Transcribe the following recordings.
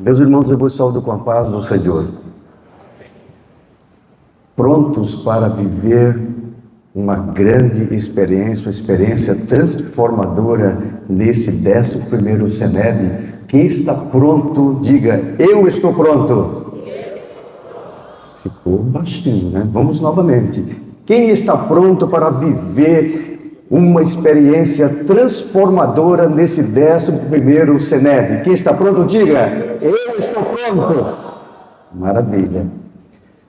Meus irmãos, eu vos saúdo com a paz do Senhor. Prontos para viver uma grande experiência, uma experiência transformadora nesse 11º Seneb. Quem está pronto, diga, eu estou pronto. Ficou baixinho, né? Vamos novamente. Quem está pronto para viver uma experiência transformadora nesse 11º Seneb? Quem está pronto, diga, eu estou pronto. Maravilha.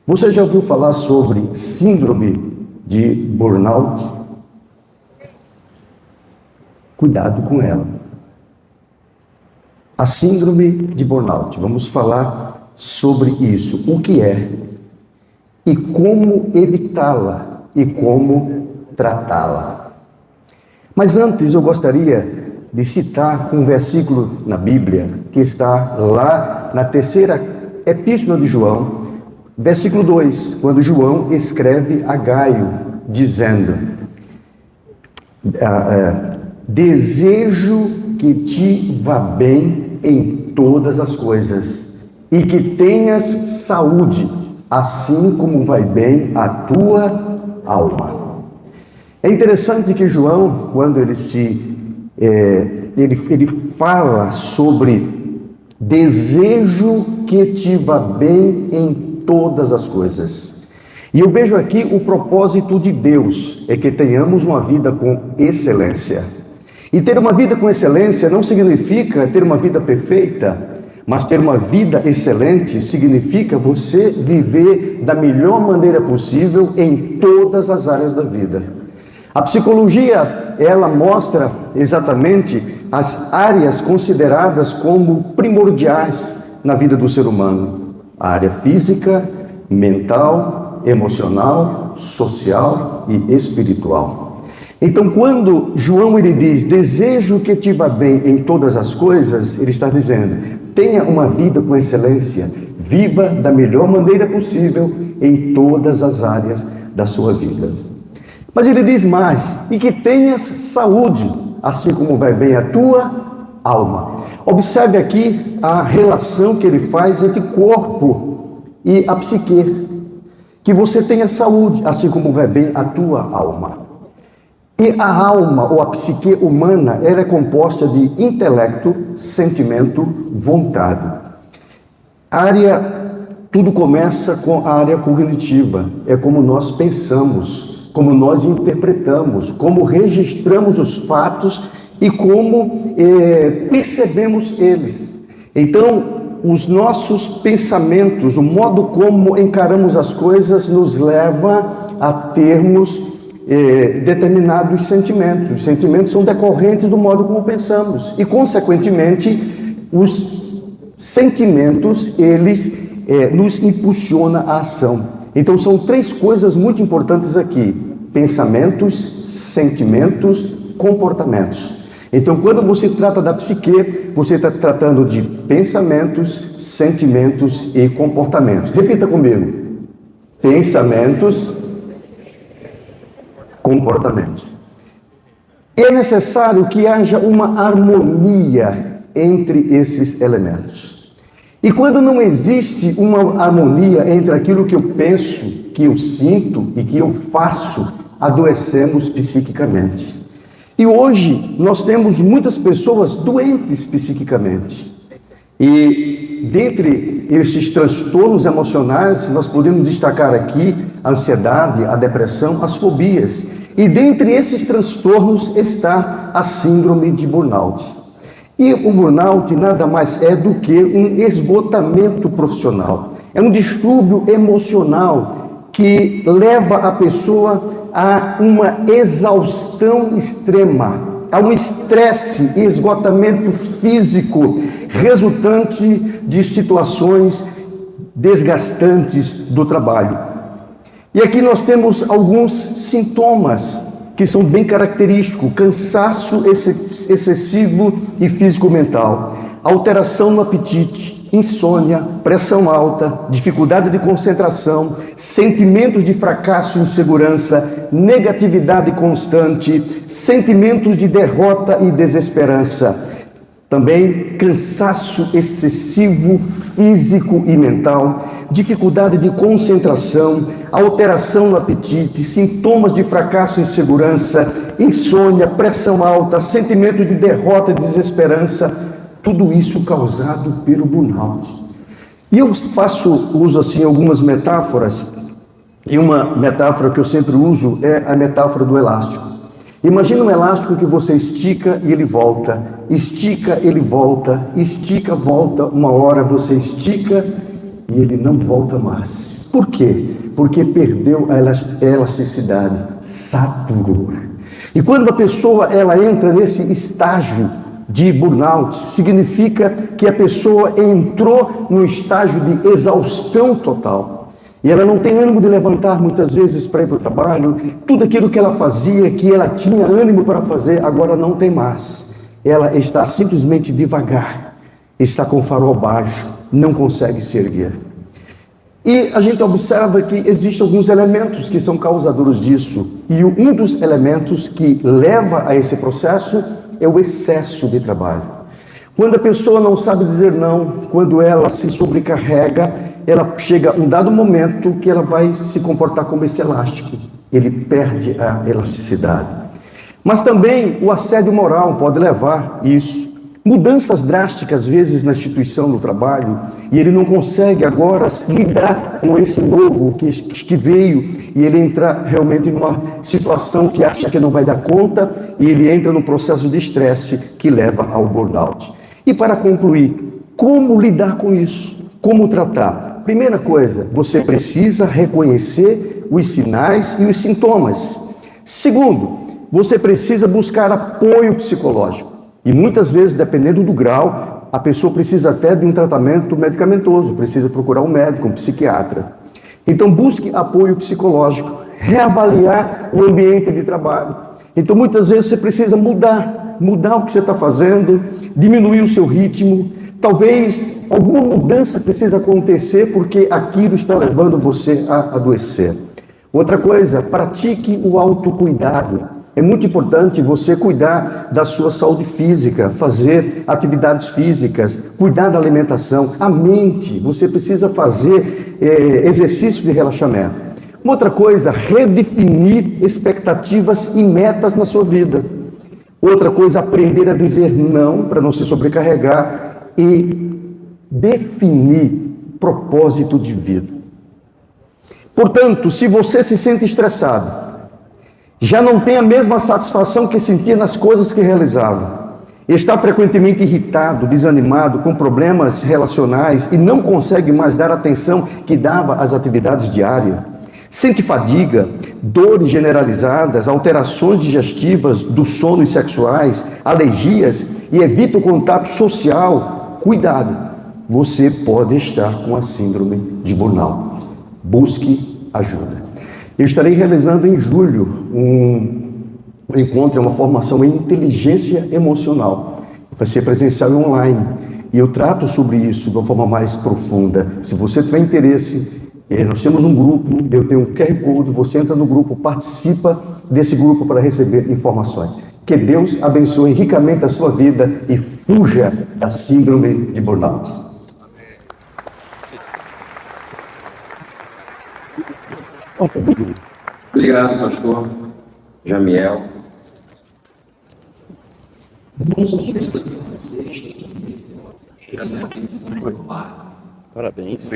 Você já ouviu falar sobre síndrome de burnout? Cuidado com ela. A síndrome de burnout. Vamos falar sobre isso. O que é? E como evitá-la? E como tratá-la? Mas antes eu gostaria de citar um versículo na Bíblia que está lá na 3ª Epístola de João, versículo 2, quando João escreve a Gaio, dizendo: desejo que te vá bem em todas as coisas e que tenhas saúde, assim como vai bem a tua alma. É interessante que João, quando ele fala sobre desejo que te vá bem em todas as coisas. E eu vejo aqui o propósito de Deus, é que tenhamos uma vida com excelência. E ter uma vida com excelência não significa ter uma vida perfeita, mas ter uma vida excelente significa você viver da melhor maneira possível em todas as áreas da vida. A psicologia, ela mostra exatamente as áreas consideradas como primordiais na vida do ser humano. A área física, mental, emocional, social e espiritual. Então, quando João ele diz, desejo que te vá bem em todas as coisas, ele está dizendo, tenha uma vida com excelência, viva da melhor maneira possível em todas as áreas da sua vida. Mas ele diz mais, e que tenhas saúde, assim como vai bem a tua alma. Observe aqui a relação que ele faz entre corpo e a psique. Que você tenha saúde, assim como vai bem a tua alma. E a alma, ou a psique humana, ela é composta de intelecto, sentimento, vontade. Tudo começa com a área cognitiva, é como nós pensamos, como nós interpretamos, como registramos os fatos e como percebemos eles. Então, os nossos pensamentos, o modo como encaramos as coisas nos leva a termos determinados sentimentos. Os sentimentos são decorrentes do modo como pensamos e, consequentemente, os sentimentos, eles nos impulsionam à ação. Então, são 3 coisas muito importantes aqui: pensamentos, sentimentos, comportamentos. Então, quando você trata da psique, você está tratando de pensamentos, sentimentos e comportamentos. Repita comigo: pensamentos, comportamentos. É necessário que haja uma harmonia entre esses elementos. E quando não existe uma harmonia entre aquilo que eu penso, que eu sinto e que eu faço, adoecemos psiquicamente. E hoje nós temos muitas pessoas doentes psiquicamente. E dentre esses transtornos emocionais, nós podemos destacar aqui a ansiedade, a depressão, as fobias. E dentre esses transtornos está a síndrome de burnout. E o burnout nada mais é do que um esgotamento profissional. É um distúrbio emocional que leva a pessoa a uma exaustão extrema, a um estresse e esgotamento físico resultante de situações desgastantes do trabalho. E aqui nós temos alguns sintomas que são bem característicos: cansaço excessivo e físico-mental, alteração no apetite, insônia, pressão alta, dificuldade de concentração, sentimentos de fracasso e insegurança, negatividade constante, sentimentos de derrota e desesperança. Também cansaço excessivo físico e mental, dificuldade de concentração, alteração no apetite, sintomas de fracasso e insegurança, insônia, pressão alta, sentimento de derrota e desesperança, tudo isso causado pelo burnout. E eu uso assim algumas metáforas, e uma metáfora que eu sempre uso é a metáfora do elástico. Imagina um elástico que você estica e ele volta, estica, ele volta, estica, volta, uma hora você estica e ele não volta mais. Por quê? Porque perdeu a elasticidade, saturou. E quando a pessoa ela entra nesse estágio de burnout, significa que a pessoa entrou no estágio de exaustão total. E ela não tem ânimo de levantar muitas vezes para ir para o trabalho. Tudo aquilo que ela fazia, que ela tinha ânimo para fazer, agora não tem mais. Ela está simplesmente devagar, está com o farol baixo, não consegue se erguer. E a gente observa que existem alguns elementos que são causadores disso. E um dos elementos que leva a esse processo é o excesso de trabalho. Quando a pessoa não sabe dizer não, quando ela se sobrecarrega, ela chega a um dado momento que ela vai se comportar como esse elástico. Ele perde a elasticidade. Mas também o assédio moral pode levar isso. Mudanças drásticas, às vezes, na instituição do trabalho, e ele não consegue agora lidar com esse novo que veio, e ele entra realmente em uma situação que acha que não vai dar conta, e ele entra num processo de estresse que leva ao burnout. E para concluir, como lidar com isso? Como tratar? Primeira coisa, você precisa reconhecer os sinais e os sintomas. Segundo, você precisa buscar apoio psicológico. E muitas vezes, dependendo do grau, a pessoa precisa até de um tratamento medicamentoso, precisa procurar um médico, um psiquiatra. Então, busque apoio psicológico, reavaliar o ambiente de trabalho. Então, muitas vezes você precisa mudar o que você está fazendo, diminuir o seu ritmo. Talvez alguma mudança precisa acontecer porque aquilo está levando você a adoecer. Outra coisa, pratique o autocuidado. É muito importante você cuidar da sua saúde física, fazer atividades físicas, cuidar da alimentação, a mente. Você precisa fazer exercício de relaxamento. Uma outra coisa, redefinir expectativas e metas na sua vida. Outra coisa, aprender a dizer não para não se sobrecarregar e definir propósito de vida. Portanto, se você se sente estressado, já não tem a mesma satisfação que sentia nas coisas que realizava, está frequentemente irritado, desanimado, com problemas relacionais e não consegue mais dar atenção que dava às atividades diárias, sente fadiga, dores generalizadas, alterações digestivas, do sono e sexuais, alergias e evita o contato social, cuidado, você pode estar com a síndrome de burnout. Busque ajuda. Eu estarei realizando em julho um encontro, uma formação em inteligência emocional. Vai ser presencial e online. E eu trato sobre isso de uma forma mais profunda. Se você tiver interesse, nós temos um grupo, eu tenho um QR Code, você entra no grupo, participa desse grupo para receber informações. Que Deus abençoe ricamente a sua vida e fuja da síndrome de burnout. Obrigado, pastor Jamiel. Parabéns.